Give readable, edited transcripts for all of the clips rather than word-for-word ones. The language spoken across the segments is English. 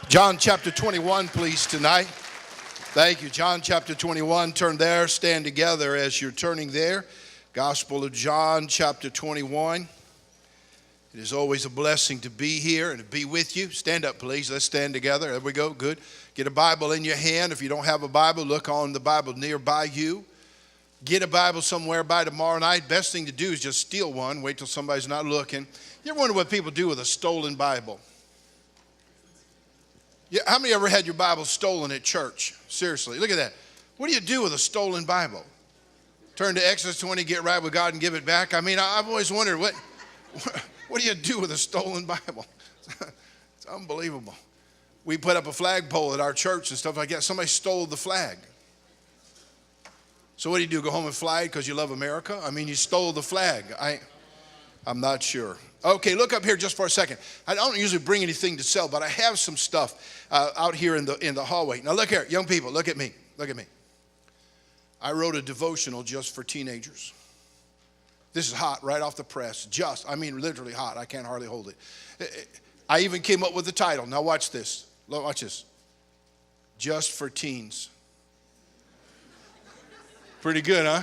John chapter 21, please, tonight. Thank you. John chapter 21. Turn there. Stand together as you're turning there. Gospel of John chapter 21. It is always a blessing to be here and to be with you. Stand up, please. Let's stand together. There we go. Good. Get a Bible in your hand. If you don't have a Bible, look on the Bible nearby you. Get a Bible somewhere by tomorrow night. Best thing to do is just steal one. Wait till somebody's not looking. You ever wonder what people do with a stolen Bible? Yeah, how many ever had your Bible stolen at church? Seriously, look at that. What do you do with a stolen Bible? Turn to Exodus 20, get right with God and give it back? I mean, I've always wondered, what do you do with a stolen Bible? It's unbelievable. We put up a flagpole at our church and stuff like that. Somebody stole the flag. So what do? Go home and fly it because you love America? I mean, you stole the flag. I'm not sure. Okay, look up here just for a second. I don't usually bring anything to sell, but I have some stuff out here in the hallway. Now look here, young people, look at me. Look at me. I wrote a devotional just for teenagers. This is hot, right off the press. Literally hot. I can't hardly hold it. I even came up with the title. Now watch this. Watch this. Just for teens. Pretty good, huh?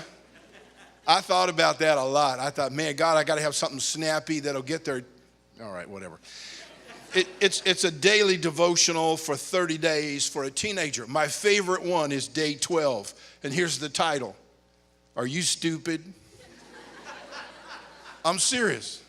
I thought about that a lot. I thought, man, God, I got to have something snappy that'll get there. All right, whatever. It's a daily devotional for 30 days for a teenager. My favorite one is day 12. And here's the title. Are you stupid? I'm serious.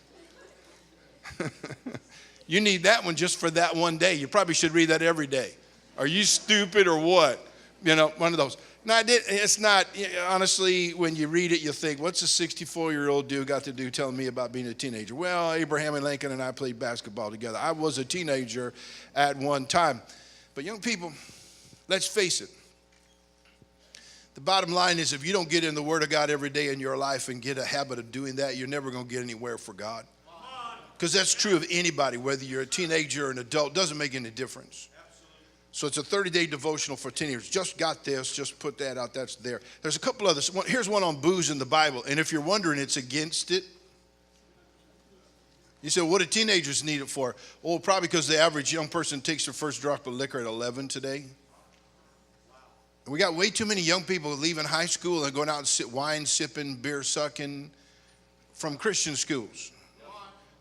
You need that one just for that one day. You probably should read that every day. Are you stupid or what? You know, one of those. No, it's not. Honestly, when you read it, you think, what's a 64-year-old dude got to do telling me about being a teenager? Well, Abraham and Lincoln and I played basketball together. I was a teenager at one time. But young people, let's face it. The bottom line is if you don't get in the Word of God every day in your life and get a habit of doing that, you're never going to get anywhere for God. Because that's true of anybody, whether you're a teenager or an adult, doesn't make any difference. So it's a 30-day devotional for teenagers. Just got this. Just put that out. That's there. There's a couple others. Here's one on booze in the Bible. And if you're wondering, it's against it. You say, what do teenagers need it for? Well, probably because the average young person takes their first drop of liquor at 11 today. And we got way too many young people leaving high school and going out and wine sipping, beer sucking from Christian schools.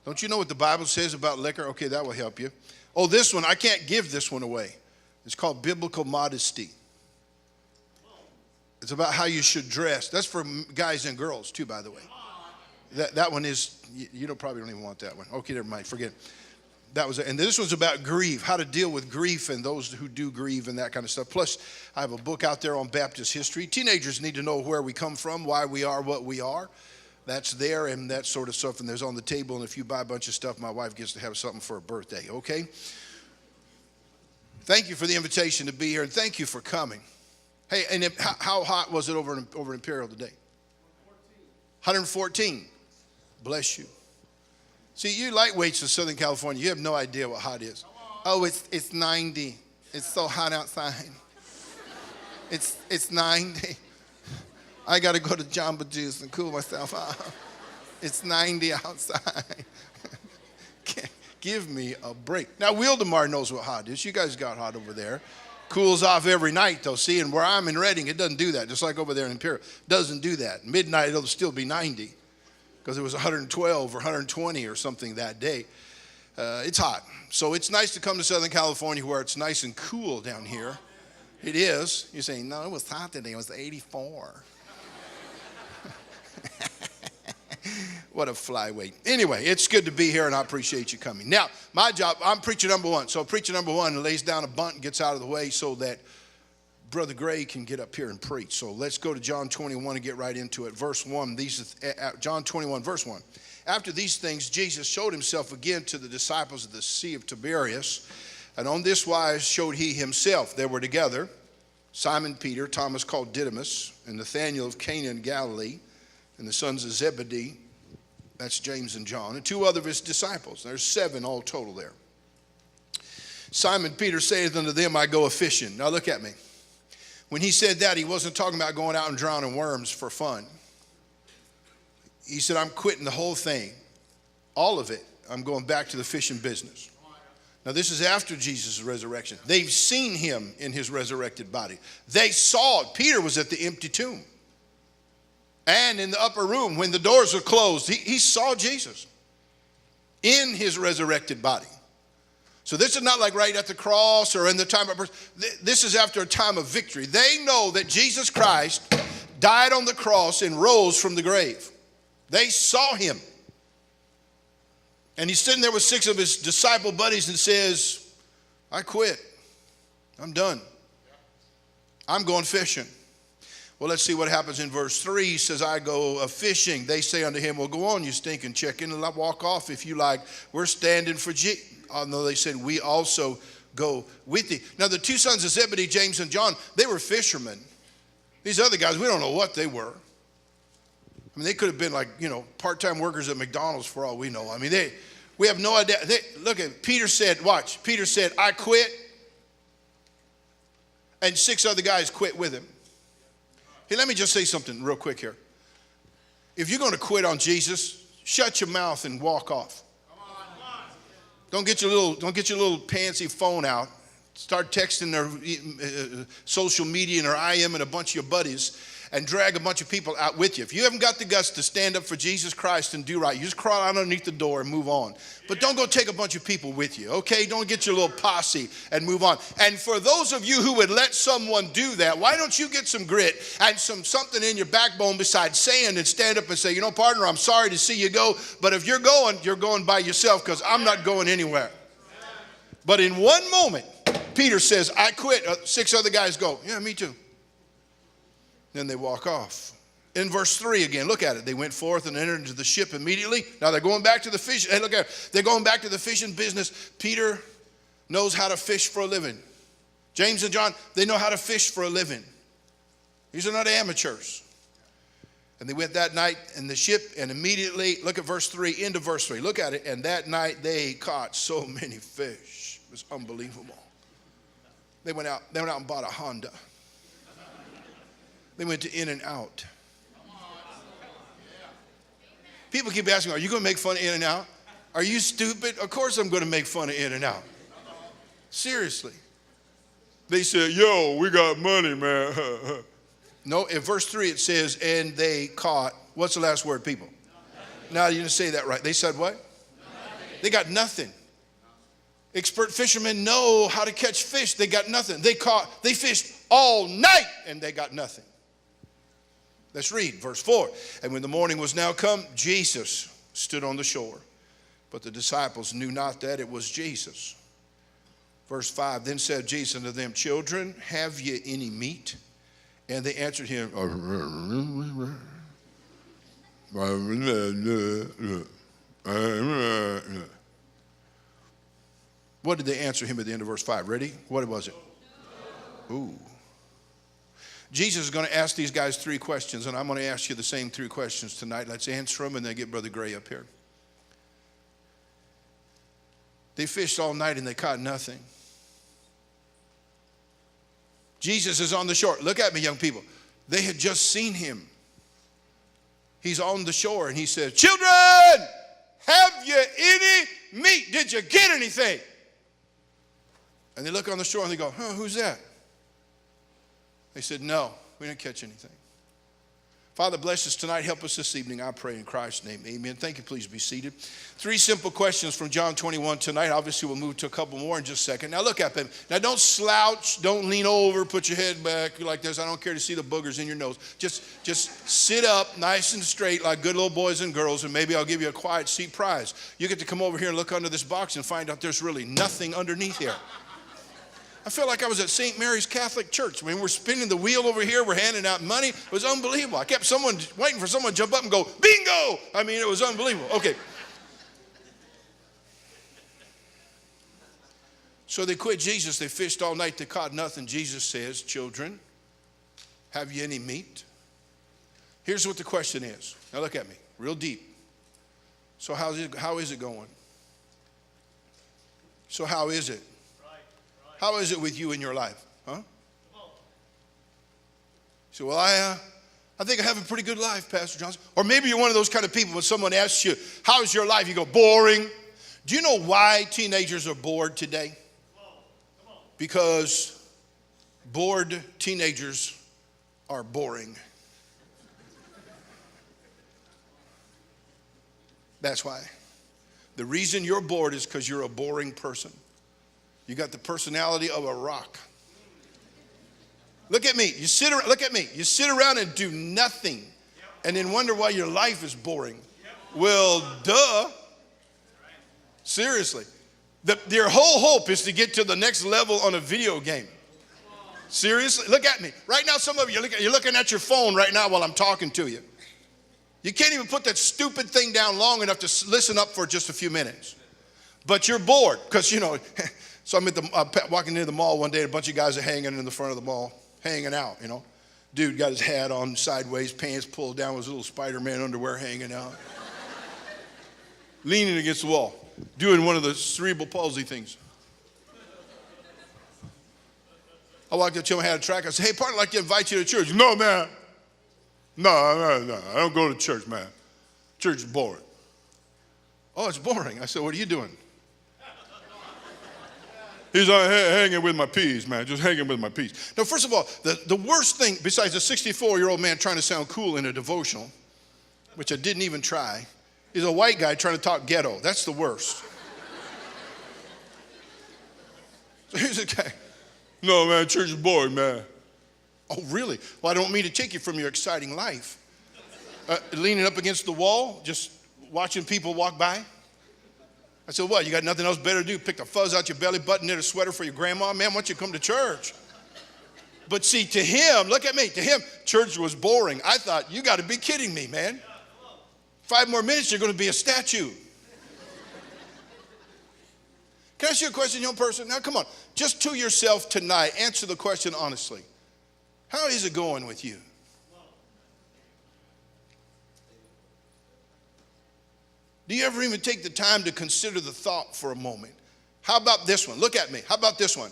Don't you know what the Bible says about liquor? Okay, that will help you. Oh, this one, I can't give this one away. It's called biblical modesty. It's about how you should dress. That's for guys and girls too, by the way. That one is, probably don't even want that one. Okay, never mind, forget it. And this one's about grief, how to deal with grief and those who do grieve and that kind of stuff. Plus, I have a book out there on Baptist history. Teenagers need to know where we come from, why we are what we are. That's there and that sort of stuff. And there's on the table. And if you buy a bunch of stuff, my wife gets to have something for her birthday, okay? Thank you for the invitation to be here, and thank you for coming. Hey, and how hot was it over in Imperial today? 114. Bless you. See, you lightweights in Southern California, you have no idea what hot is. Oh, it's 90. It's so hot outside. It's 90. I got to go to Jamba Juice and cool myself off. It's 90 outside. Give me a break. Now, Wildemar knows what hot is. You guys got hot over there. Cools off every night, though. See, and where I'm in Redding, it doesn't do that. Just like over there in Imperial. Doesn't do that. Midnight, it'll still be 90 because it was 112 or 120 or something that day. It's hot. So it's nice to come to Southern California where it's nice and cool down here. It is. You're saying, no, it was hot today. It was 84. What a flyweight. Anyway, it's good to be here, and I appreciate you coming. Now, my job, I'm preacher number one. So preacher number one lays down a bunt and gets out of the way so that Brother Gray can get up here and preach. So let's go to John 21 and get right into it. Verse 1, John 21, verse 1. After these things, Jesus showed himself again to the disciples of the Sea of Tiberias, and on this wise showed he himself. They were together, Simon Peter, Thomas called Didymus, and Nathanael of Cana in Galilee, and the sons of Zebedee, that's James and John, and two other of his disciples. There's 7 all total there. Simon Peter saith unto them, I go a-fishing. Now look at me. When he said that, he wasn't talking about going out and drowning worms for fun. He said, I'm quitting the whole thing, all of it. I'm going back to the fishing business. Now, this is after Jesus' resurrection. They've seen him in his resurrected body. They saw it. Peter was at the empty tomb. And in the upper room, when the doors were closed, he saw Jesus in his resurrected body. So this is not like right at the cross or in the time of birth. This is after a time of victory. They know that Jesus Christ died on the cross and rose from the grave. They saw him. And he's sitting there with 6 of his disciple buddies and says, I quit. I'm done. I'm going fishing. Well, let's see what happens in verse 3. He says, I go a-fishing. They say unto him, well, go on, you stinking chicken, and walk off if you like. We're standing for Jesus. No, they said, we also go with thee. Now, the 2 sons of Zebedee, James and John, they were fishermen. These other guys, we don't know what they were. I mean, they could have been like, part-time workers at McDonald's for all we know. I mean, we have no idea. Look at Peter said, watch. Peter said, I quit. And 6 other guys quit with him. Hey, let me just say something real quick here. If you're going to quit on Jesus, shut your mouth and walk off. Don't get your little pantsy phone out. Start texting their social media and their IM and a bunch of your buddies and drag a bunch of people out with you. If you haven't got the guts to stand up for Jesus Christ and do right, you just crawl out underneath the door and move on. But don't go take a bunch of people with you, okay? Don't get your little posse and move on. And for those of you who would let someone do that, why don't you get some grit and something in your backbone besides saying and stand up and say, partner, I'm sorry to see you go, but if you're going by yourself because I'm not going anywhere. But in one moment, Peter says, I quit. 6 other guys go, yeah, me too. Then they walk off. In verse 3 again, look at it. They went forth and entered into the ship immediately. Now they're going back to the fishing. Hey, look at it. They're going back to the fishing business. Peter knows how to fish for a living. James and John, they know how to fish for a living. These are not amateurs. And they went that night in the ship, and immediately, look at verse 3, into verse 3. Look at it. And that night they caught so many fish. It was unbelievable. They went out and bought a Honda. They went to In-N-Out. People keep asking, are you going to make fun of In-N-Out? Are you stupid? Of course I'm going to make fun of In-N-Out. Seriously. They said, yo, we got money, man. No, in verse 3 it says, and they caught, what's the last word, people? Nothing. No, you didn't say that right. They said what? Nothing. They got nothing. Expert fishermen know how to catch fish. They got nothing. They fished all night and they got nothing. Let's read verse 4. And when the morning was now come, Jesus stood on the shore. But the disciples knew not that it was Jesus. Verse 5, then said Jesus unto them, children, have ye any meat? And they answered him, what did they answer him at the end of verse 5? Ready? What was it? Ooh. Jesus is going to ask these guys 3 questions, and I'm going to ask you the same 3 questions tonight. Let's answer them and then get Brother Gray up here. They fished all night and they caught nothing. Jesus is on the shore. Look at me, young people. They had just seen him. He's on the shore and he says, children, have you any meat? Did you get anything? And they look on the shore and they go, who's that? They said, no, we didn't catch anything. Father, bless us tonight. Help us this evening, I pray in Christ's name. Amen. Thank you. Please be seated. 3 simple questions from John 21 tonight. Obviously, we'll move to a couple more in just a second. Now, look at them. Now, don't slouch. Don't lean over. Put your head back like this. I don't care to see the boogers in your nose. Just sit up nice and straight like good little boys and girls, and maybe I'll give you a quiet seat prize. You get to come over here and look under this box and find out there's really nothing underneath here. I felt like I was at St. Mary's Catholic Church. I mean, we're spinning the wheel over here. We're handing out money. It was unbelievable. I kept waiting for someone to jump up and go, bingo! I mean, it was unbelievable. Okay. So they quit Jesus. They fished all night. They caught nothing. Jesus says, children, have you any meat? Here's what the question is. Now look at me, real deep. So how is it going? So how is it? How is it with you in your life? Huh? So, well, I think I have a pretty good life, Pastor Johnson. Or maybe you're one of those kind of people when someone asks you, how's your life? You go, boring. Do you know why teenagers are bored today? Because bored teenagers are boring. That's why. The reason you're bored is because you're a boring person. You got the personality of a rock. Look at me. Look at me. You sit around and do nothing and then wonder why your life is boring. Well, duh. Seriously. Your whole hope is to get to the next level on a video game. Seriously? Look at me. Right now, some of you, you're looking at your phone right now while I'm talking to you. You can't even put that stupid thing down long enough to listen up for just a few minutes. But you're bored because, so I'm walking into the mall one day, and a bunch of guys are hanging in the front of the mall, hanging out, Dude got his hat on sideways, pants pulled down, with his little Spider-Man underwear hanging out. Leaning against the wall, doing one of the cerebral palsy things. I walked up to him, I had a track. I said, hey, partner, I'd like to invite you to church. No, man. No, I don't go to church, man. Church is boring. Oh, it's boring. I said, what are you doing? He's hanging with my peas, man, just hanging with my peas. Now, first of all, the worst thing, besides a 64-year-old man trying to sound cool in a devotional, which I didn't even try, is a white guy trying to talk ghetto. That's the worst. So here's a guy. No, man, church is boring, man. Oh, really? Well, I don't mean to take you from your exciting life. Leaning up against the wall, just watching people walk by. I said, what, you got nothing else better to do? Pick the fuzz out your belly button, knit a sweater for your grandma? Man, why don't you come to church? But see, to him, look at me, to him, church was boring. I thought, you got to be kidding me, man. 5 more minutes, you're going to be a statue. Can I ask you a question, young person? Now, come on. Just to yourself tonight, answer the question honestly. How is it going with you? Do you ever even take the time to consider the thought for a moment? How about this one? Look at me. How about this one?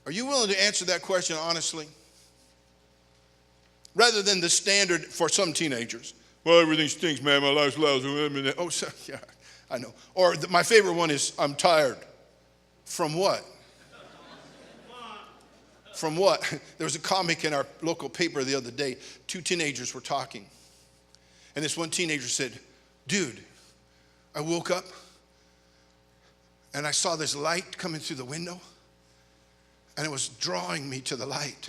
Are you willing to answer that question honestly? Rather than the standard for some teenagers. Well, everything stinks, man. My life's lousy. Oh, yeah, I know. Or my favorite one is, I'm tired. From what? From what? There was a comic in our local paper the other day. 2 teenagers were talking. And this one teenager said, dude, I woke up and I saw this light coming through the window and it was drawing me to the light.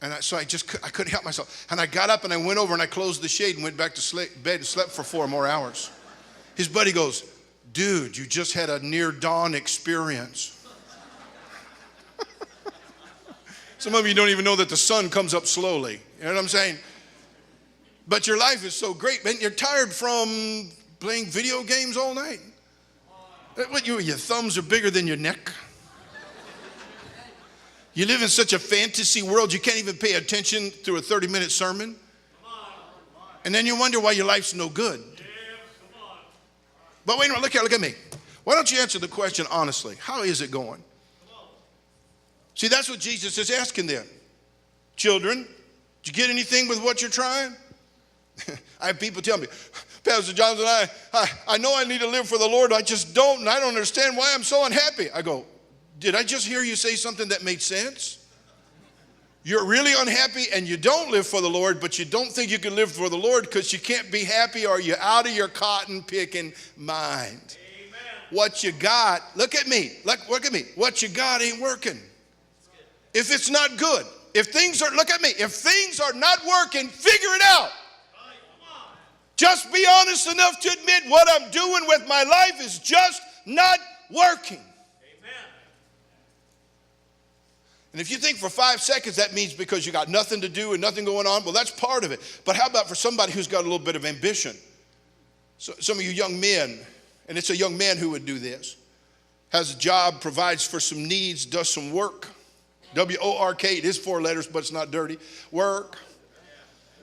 And so I couldn't help myself. And I got up and I went over and I closed the shade and went back to bed and slept for 4 more hours. His buddy goes, dude, you just had a near dawn experience. Some of you don't even know that the sun comes up slowly. You know what I'm saying? But your life is so great, man. You're tired from playing video games all night. What, your thumbs are bigger than your neck? You live in such a fantasy world, you can't even pay attention through a 30-minute sermon. And then you wonder why your life's no good. But wait a minute, look at me. Why don't you answer the question honestly? How is it going? See, that's what Jesus is asking them. Children, did you get anything with what you're trying? I have people tell me, Pastor Johnson, I know I need to live for the Lord. I just don't, and I don't understand why I'm so unhappy. I go, did I just hear you say something that made sense? You're really unhappy and you don't live for the Lord, but you don't think you can live for the Lord because you can't be happy or you're out of your cotton picking mind. Amen. What you got, look at me, look at me. What you got ain't working. If it's not good, if things are, look at me, if things are not working, figure it out. Just be honest enough to admit what I'm doing with my life is just not working. Amen. And if you think for 5 seconds that means because you got nothing to do and nothing going on, well, that's part of it. But how about for somebody who's got a little bit of ambition? So, some of you young men, and it's a young man who would do this, has a job, provides for some needs, does some work. W-O-R-K, it is 4 letters, but it's not dirty. Work.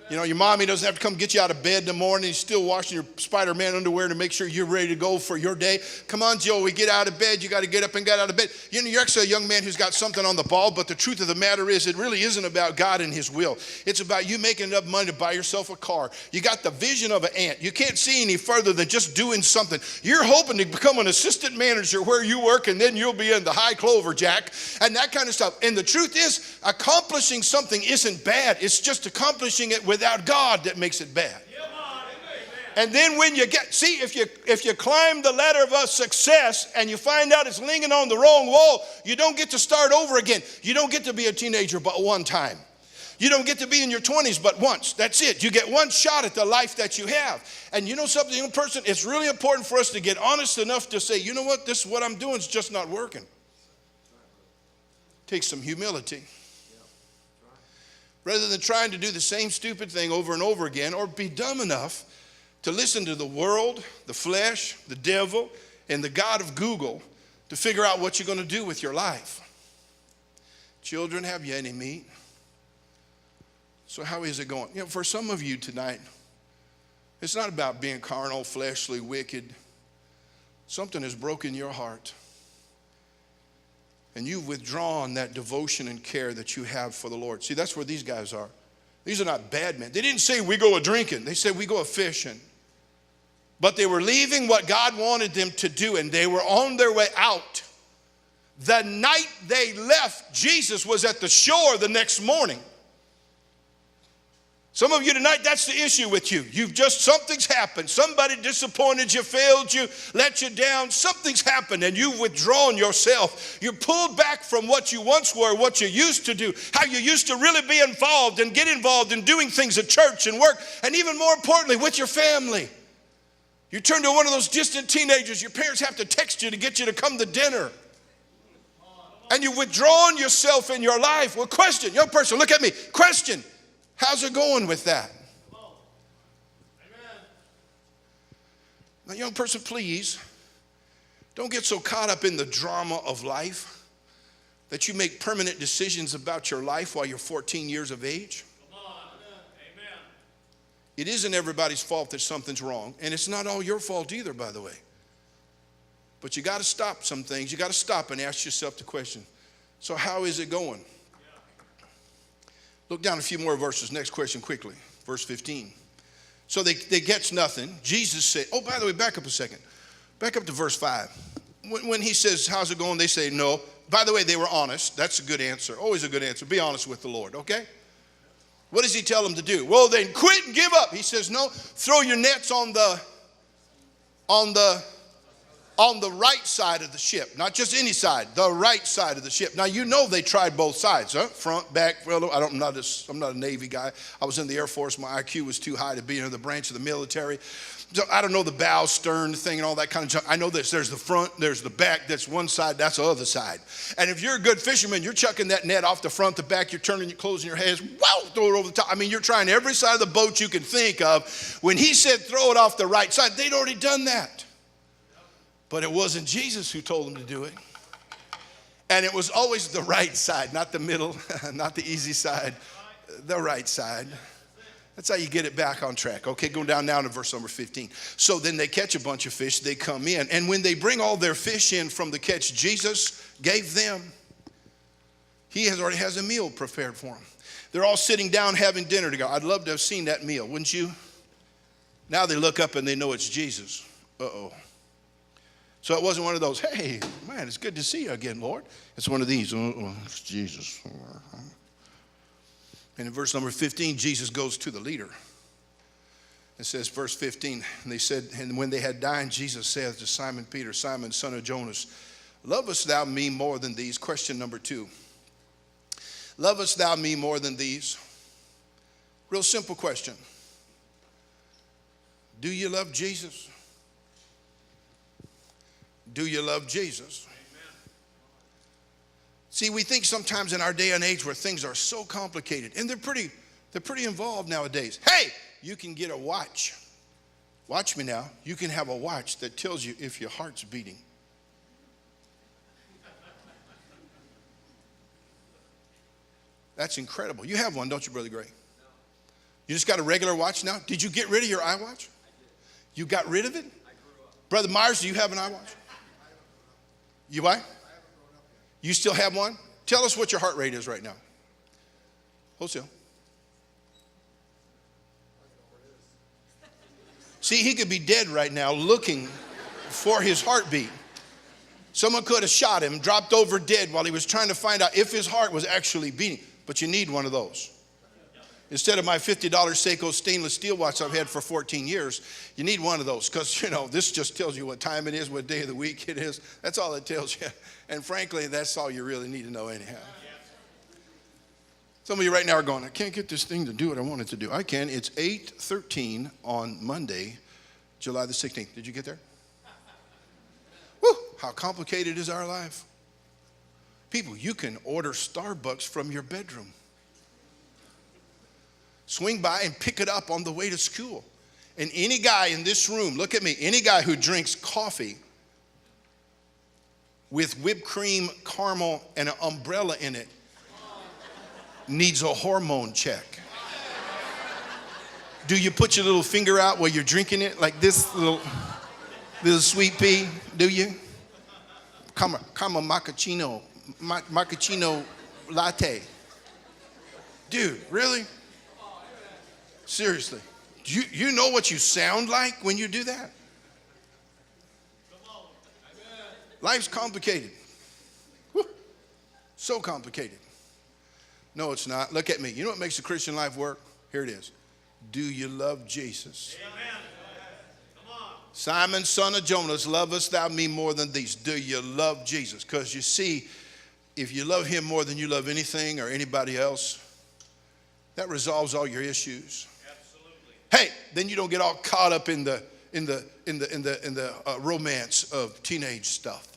You know, your mommy doesn't have to come get you out of bed in the morning. You're still washing your Spider-Man underwear to make sure you're ready to go for your day. Come on, Joe, we get out of bed. You got to get up and get out of bed. You know, you're actually a young man who's got something on the ball, but the truth of the matter is it really isn't about God and his will. It's about you making enough money to buy yourself a car. You got the vision of an ant. You can't see any further than just doing something. You're hoping to become an assistant manager where you work, and then you'll be in the high clover, Jack, and that kind of stuff. And the truth is, accomplishing something isn't bad. It's just accomplishing it without God that makes it bad. And then when you get, see, if you climb the ladder of success and you find out it's leaning on the wrong wall, you don't get to start over again. You don't get to be a teenager but one time. You don't get to be in your 20s but once. That's it. You get one shot at the life that you have. And you know something, young person, it's really important for us to get honest enough to say, you know what, this what I'm doing is just not working. Takes some humility. Rather than trying to do the same stupid thing over and over again, or be dumb enough to listen to the world, the flesh, the devil, and the God of Google to figure out what you're going to do with your life. Children, have you any meat? So how is it going? You know, for some of you tonight, it's not about being carnal, fleshly, wicked. Something has broken your heart. And you've withdrawn that devotion and care that you have for the Lord. See, that's where these guys are. These are not bad men. They didn't say we go a-drinking. They said we go a-fishing. But they were leaving what God wanted them to do, and they were on their way out. The night they left, Jesus was at the shore the next morning. Some of you tonight, that's the issue with you. Something's happened. Somebody disappointed you, failed you, let you down. Something's happened and you've withdrawn yourself. You're pulled back from what you once were, what you used to do, how you used to really be involved and get involved in doing things at church and work, and even more importantly, with your family. You turn to one of those distant teenagers, your parents have to text you to get you to come to dinner. And you've withdrawn yourself in your life. Well, question, young person, look at me. Question. How's it going with that? Now, young person, please, don't get so caught up in the drama of life that you make permanent decisions about your life while you're 14 years of age. It isn't everybody's fault that something's wrong, and it's not all your fault either, by the way. But you got to stop some things. You got to stop and ask yourself the question, so how is it going? Look down a few more verses. Next question quickly. Verse 15. So they gets nothing. Jesus said, oh, by the way, back up a second. Back up to verse 5. When he says, how's it going? They say, no. By the way, they were honest. That's a good answer. Always a good answer. Be honest with the Lord, okay? What does he tell them to do? Well, then quit and give up. He says, no, throw your nets on the right side of the ship. Not just any side, the right side of the ship. Now, you know they tried both sides, huh? Front, back. Well, I'm not a Navy guy. I was in the Air Force. My IQ was too high to be in the branch of the military. So I don't know the bow, stern thing and all that kind of junk. I know this. There's the front, there's the back. That's one side, that's the other side. And if you're a good fisherman, you're chucking that net off the front, the back. You're turning, you're closing your hands. Wow, throw it over the top. I mean, you're trying every side of the boat you can think of. When he said throw it off the right side, they'd already done that. But it wasn't Jesus who told them to do it. And it was always the right side, not the middle, not the easy side, the right side. That's how you get it back on track. Okay, go down now to verse number 15. So then they catch a bunch of fish, they come in. And when they bring all their fish in from the catch Jesus gave them, he already has a meal prepared for them. They're all sitting down having dinner together. I'd love to have seen that meal, wouldn't you? Now they look up and they know it's Jesus. Uh-oh. So it wasn't one of those, hey, man, it's good to see you again, Lord. It's one of these, it's Jesus. And in verse number 15, Jesus goes to the leader. It says, verse 15, and they said, and when they had dined, Jesus said to Simon Peter, Simon, son of Jonas, lovest thou me more than these? Question number 2. Lovest thou me more than these? Real simple question. Do you love Jesus? Do you love Jesus? Amen. See, we think sometimes in our day and age where things are so complicated, and they're pretty involved nowadays. Hey, you can get a watch. Watch me now. You can have a watch that tells you if your heart's beating. That's incredible. You have one, don't you, Brother Gray? You just got a regular watch now? Did you get rid of your iWatch? You got rid of it? Brother Myers, do you have an iWatch? You what? You still have one? Tell us what your heart rate is right now. Hold still. See, he could be dead right now looking for his heartbeat. Someone could have shot him, dropped over dead while he was trying to find out if his heart was actually beating. But you need one of those. Instead of my $50 Seiko stainless steel watch I've had for 14 years, you need one of those because, this just tells you what time it is, what day of the week it is. That's all it tells you. And frankly, that's all you really need to know anyhow. Some of you right now are going, I can't get this thing to do what I want it to do. I can. It's 8:13 on Monday, July the 16th. Did you get there? Woo, how complicated is our life? People, you can order Starbucks from your bedroom. Swing by and pick it up on the way to school. And any guy in this room, look at me, any guy who drinks coffee with whipped cream, caramel, and an umbrella in it needs a hormone check. Do you put your little finger out while you're drinking it like this little sweet pea? Do you? Come a macchiato latte. Dude, really? Seriously. You know what you sound like when you do that? Life's complicated. Whew. So complicated. No, it's not. Look at me. You know what makes the Christian life work? Here it is. Do you love Jesus? Amen. Come on. Simon, son of Jonas, lovest thou me more than these? Do you love Jesus? Because you see, if you love him more than you love anything or anybody else, that resolves all your issues. Absolutely. Hey, then you don't get all caught up in the romance of teenage stuff.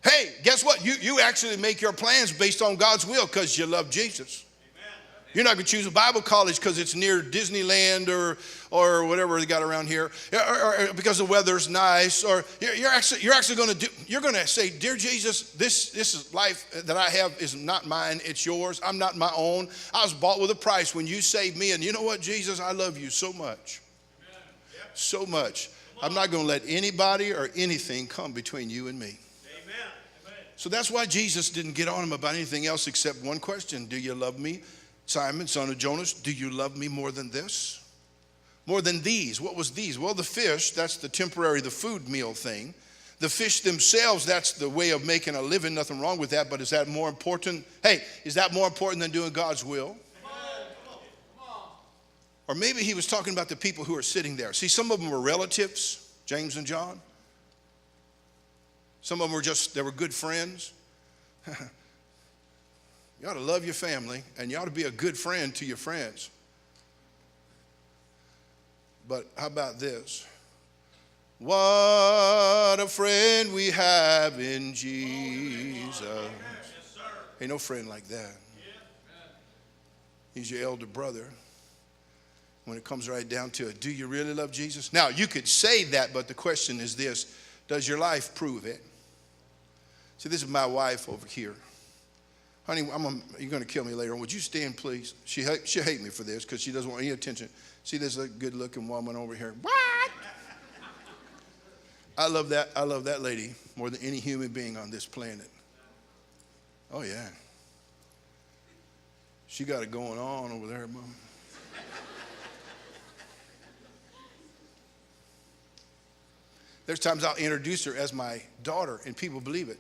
Hey, guess what? You actually make your plans based on God's will because you love Jesus. Amen. You're not going to choose a Bible college because it's near Disneyland or whatever they got around here, or because the weather's nice. Or you're actually going to say, dear Jesus, this is life that I have is not mine. It's yours. I'm not my own. I was bought with a price when you saved me. And you know what, Jesus, I love you so much. Amen. Yep. So much. I'm not going to let anybody or anything come between you and me. So that's why Jesus didn't get on him about anything else except one question. Do you love me, Simon, son of Jonas? Do you love me more than this? More than these? What was these? Well, the fish, that's the temporary, the food meal thing. The fish themselves, that's the way of making a living. Nothing wrong with that, but is that more important? Hey, is that more important than doing God's will? Come on. Or maybe he was talking about the people who are sitting there. See, some of them were relatives, James and John. Some of them they were good friends. You ought to love your family, and you ought to be a good friend to your friends. But how about this? What a friend we have in Jesus. Ain't no friend like that. He's your elder brother. When it comes right down to it, do you really love Jesus? Now, you could say that, but the question is this. Does your life prove it? See, this is my wife over here. Honey, you're going to kill me later on. Would you stand, please? She'll hate me for this because she doesn't want any attention. See, there's a good-looking woman over here. What? I love that lady more than any human being on this planet. Oh, yeah. She got it going on over there, Mom. There's times I'll introduce her as my daughter, and people believe it.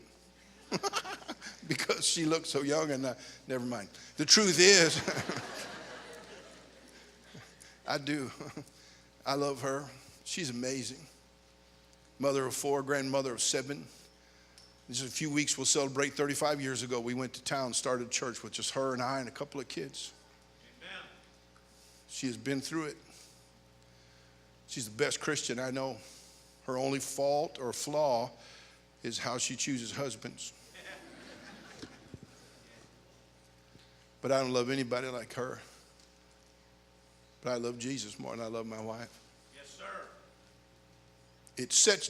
Because she looks so young, and never mind. The truth is, I do. I love her. She's amazing. Mother of 4, grandmother of 7. Just a few weeks we'll celebrate 35 years ago. We went to town, started church with just her and I and a couple of kids. Amen. She has been through it. She's the best Christian I know. Her only fault or flaw is how she chooses husbands. But I don't love anybody like her. But I love Jesus more than I love my wife. Yes, sir.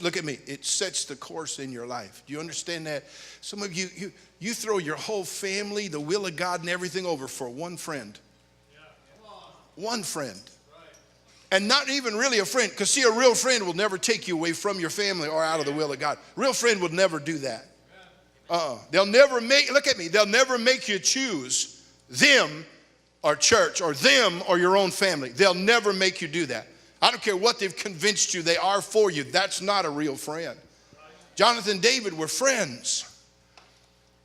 Look at me, it sets the course in your life. Do you understand that? Some of you throw your whole family, the will of God and everything over for one friend. Yeah. One friend. And not even really a friend, because see, a real friend will never take you away from your family or out of the will of God. Real friend would never do that. They'll never make, look at me, they'll never make you choose them or church or them or your own family. They'll never make you do that. I don't care what they've convinced you, they are for you. That's not a real friend. Jonathan and David were friends.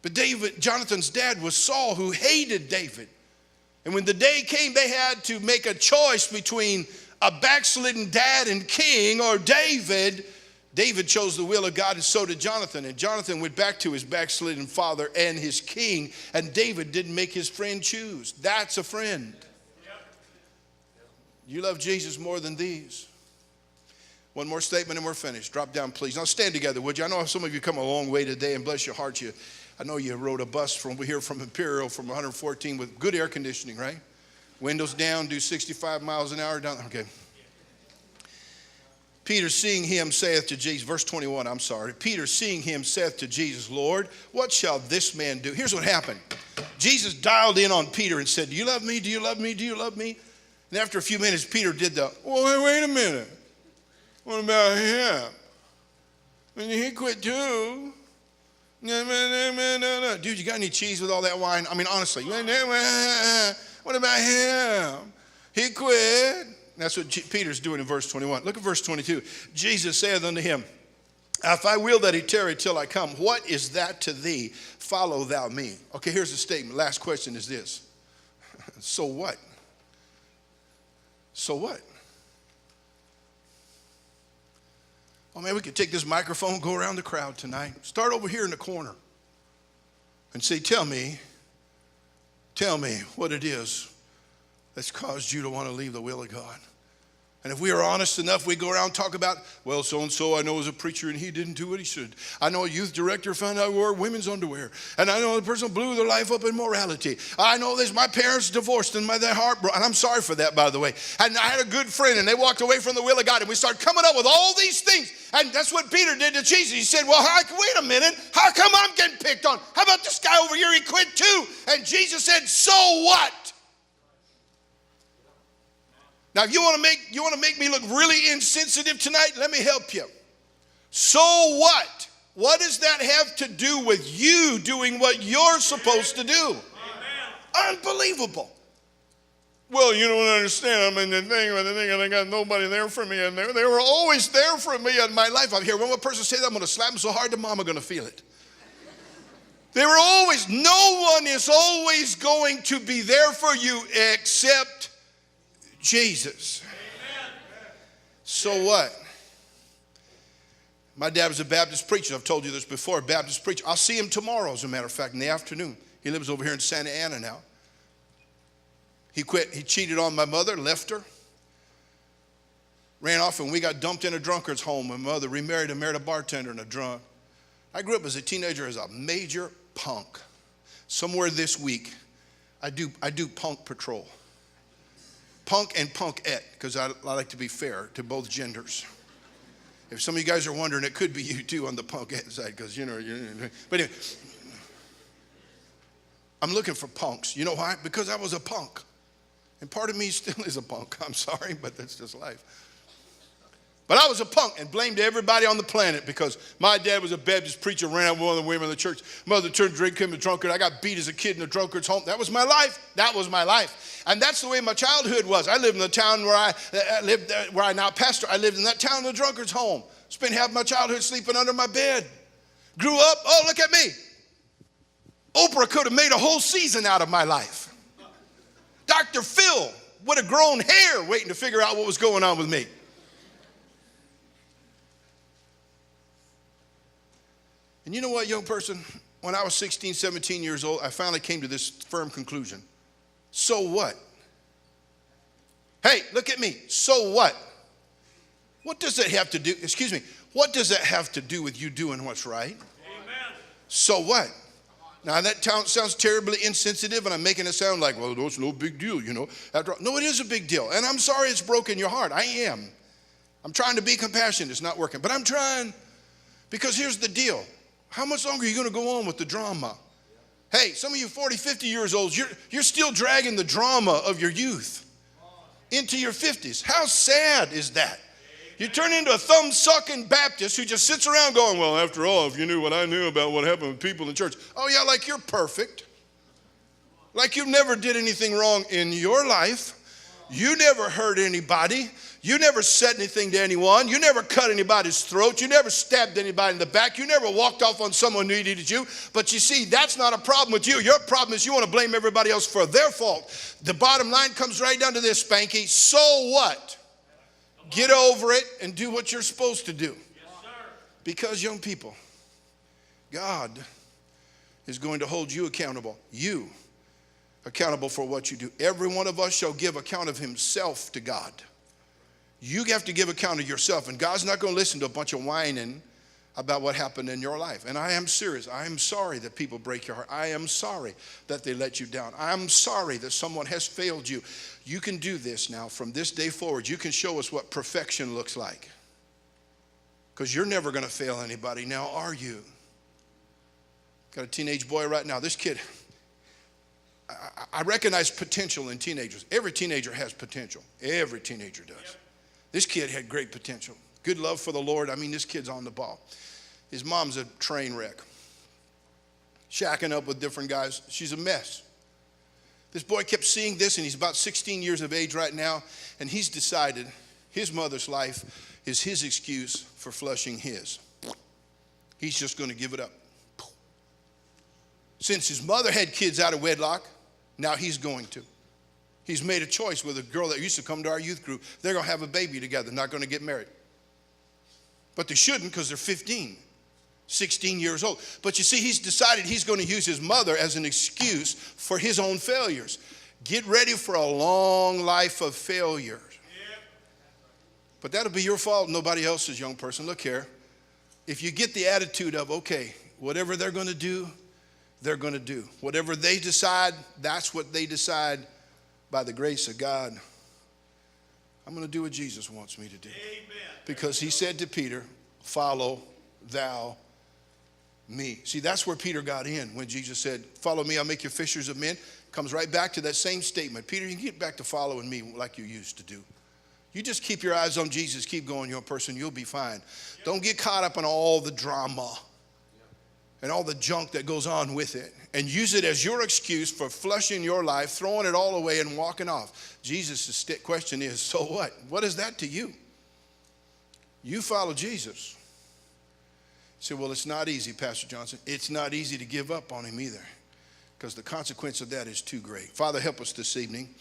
But Jonathan's dad was Saul, who hated David. And when the day came, they had to make a choice between a backslidden dad and king or David. David chose the will of God, and so did Jonathan. And Jonathan went back to his backslidden father and his king, and David didn't make his friend choose. That's a friend. You love Jesus more than these. One more statement and we're finished. Drop down, please. Now stand together, would you? I know some of you come a long way today, and bless your heart. I know you rode a bus from here from Imperial from 114 with good air conditioning, right? Windows down, do 65 miles an hour down. Okay. Peter, seeing him, saith to Jesus, verse 21, I'm sorry. Peter, seeing him, saith to Jesus, Lord, what shall this man do? Here's what happened. Jesus dialed in on Peter and said, do you love me? Do you love me? Do you love me? And after a few minutes, Peter did wait a minute. What about him? When he quit too. Dude, you got any cheese with all that wine? I mean, honestly. What about him? He quit. That's what Peter's doing in verse 21. Look at verse 22. Jesus saith unto him, if I will that he tarry till I come, what is that to thee? Follow thou me. Okay, here's the statement. Last question is this. So what? So what? Oh man, we could take this microphone, go around the crowd tonight. Start over here in the corner and say, tell me what it is that's caused you to want to leave the will of God. And if we are honest enough, we go around and talk about, well, so-and-so I know is a preacher and he didn't do what he should. I know a youth director found out I wore women's underwear. And I know a person blew their life up in morality. I know this, my parents divorced and their heart broke. And I'm sorry for that, by the way. And I had a good friend and they walked away from the will of God. And we started coming up with all these things. And that's what Peter did to Jesus. He said, well, wait a minute. How come I'm getting picked on? How about this guy over here? He quit too. And Jesus said, so what? Now, if you want to make me look really insensitive tonight, let me help you. So what? What does that have to do with you doing what you're supposed to do? Amen. Unbelievable. Well, you don't understand. I mean, and I got nobody there for me, and they were always there for me in my life. I hear one more person say that, I'm going to slap them so hard the mama going to feel it. They were always. No one is always going to be there for you except Jesus. Amen. So what? My dad was a Baptist preacher. I've told you this before, a Baptist preacher. I'll see him tomorrow, as a matter of fact, in the afternoon. He lives over here in Santa Ana now. He quit. He cheated on my mother, left her, ran off, and we got dumped in a drunkard's home. My mother remarried and married a bartender and a drunk. I grew up as a teenager as a major punk. Somewhere this week, I do punk patrol. Punk and punkette, because I like to be fair to both genders. If some of you guys are wondering, it could be you too on the punkette side, because but anyway, I'm looking for punks. You know why? Because I was a punk. And part of me still is a punk. I'm sorry, but that's just life. But I was a punk and blamed everybody on the planet because my dad was a Baptist preacher, ran out with one of the women in the church. Mother turned drink, him a drunkard. I got beat as a kid in a drunkard's home. That was my life. That was my life. And that's the way my childhood was. I lived in the town where I now pastor. I lived in that town in the drunkard's home. Spent half my childhood sleeping under my bed. Grew up, oh, look at me. Oprah could have made a whole season out of my life. Dr. Phil would have grown hair waiting to figure out what was going on with me. And you know what, young person? When I was 16, 17 years old, I finally came to this firm conclusion. So what? Hey, look at me. So what? What does it have to do, what does that have to do with you doing what's right? Amen. So what? Now that sounds terribly insensitive, and I'm making it sound like, well, it's no big deal, After all, no, it is a big deal. And I'm sorry it's broken your heart. I am. I'm trying to be compassionate. It's not working. But I'm trying, because here's the deal. How much longer are you going to go on with the drama? Hey, some of you 40, 50 years old, you're still dragging the drama of your youth. into your 50s. How sad is that? You turn into a thumb-sucking Baptist who just sits around going, well, after all, if you knew what I knew about what happened with people in church. Oh, yeah, like you're perfect. Like you never did anything wrong in your life. You never hurt anybody. You never said anything to anyone. You never cut anybody's throat. You never stabbed anybody in the back. You never walked off on someone who needed you. But you see, that's not a problem with you. Your problem is you want to blame everybody else for their fault. The bottom line comes right down to this, Spanky. So what? Get over it and do what you're supposed to do. Because, young people, God is going to hold you accountable. You accountable for what you do. Every one of us shall give account of himself to God. You have to give account of yourself, and God's not going to listen to a bunch of whining about what happened in your life. And I am serious. I am sorry that people break your heart. I am sorry that they let you down. I'm sorry that someone has failed you. You can do this now. From this day forward, you can show us what perfection looks like. Because you're never going to fail anybody now, are you? Got a teenage boy right now. This kid, I recognize potential in teenagers. Every teenager has potential. Every teenager does. Yep. This kid had great potential. Good love for the Lord. I mean, this kid's on the ball. His mom's a train wreck. Shacking up with different guys. She's a mess. This boy kept seeing this, and he's about 16 years of age right now, and he's decided his mother's life is his excuse for flushing his. He's just going to give it up. Since his mother had kids out of wedlock, now he's going to. He's made a choice with a girl that used to come to our youth group. They're going to have a baby together, not going to get married. But they shouldn't because they're 15, 16 years old. But you see, he's decided he's going to use his mother as an excuse for his own failures. Get ready for a long life of failure. But that'll be your fault, nobody else's, young person. Look here. If you get the attitude of, okay, whatever they're going to do, they're going to do. Whatever they decide, that's what they decide. By the grace of God, I'm going to do what Jesus wants me to do. Amen. Because he said to Peter, follow thou me. See, that's where Peter got in when Jesus said, follow me, I'll make you fishers of men. Comes right back to that same statement. Peter, you can get back to following me like you used to do. You just keep your eyes on Jesus, keep going, young person, you'll be fine. Yep. Don't get caught up in all the drama and all the junk that goes on with it, and use it as your excuse for flushing your life, throwing it all away and walking off. Jesus' question is, so what? What is that to you? You follow Jesus. You say, well, it's not easy, Pastor Johnson. It's not easy to give up on him either, because the consequence of that is too great. Father, help us this evening.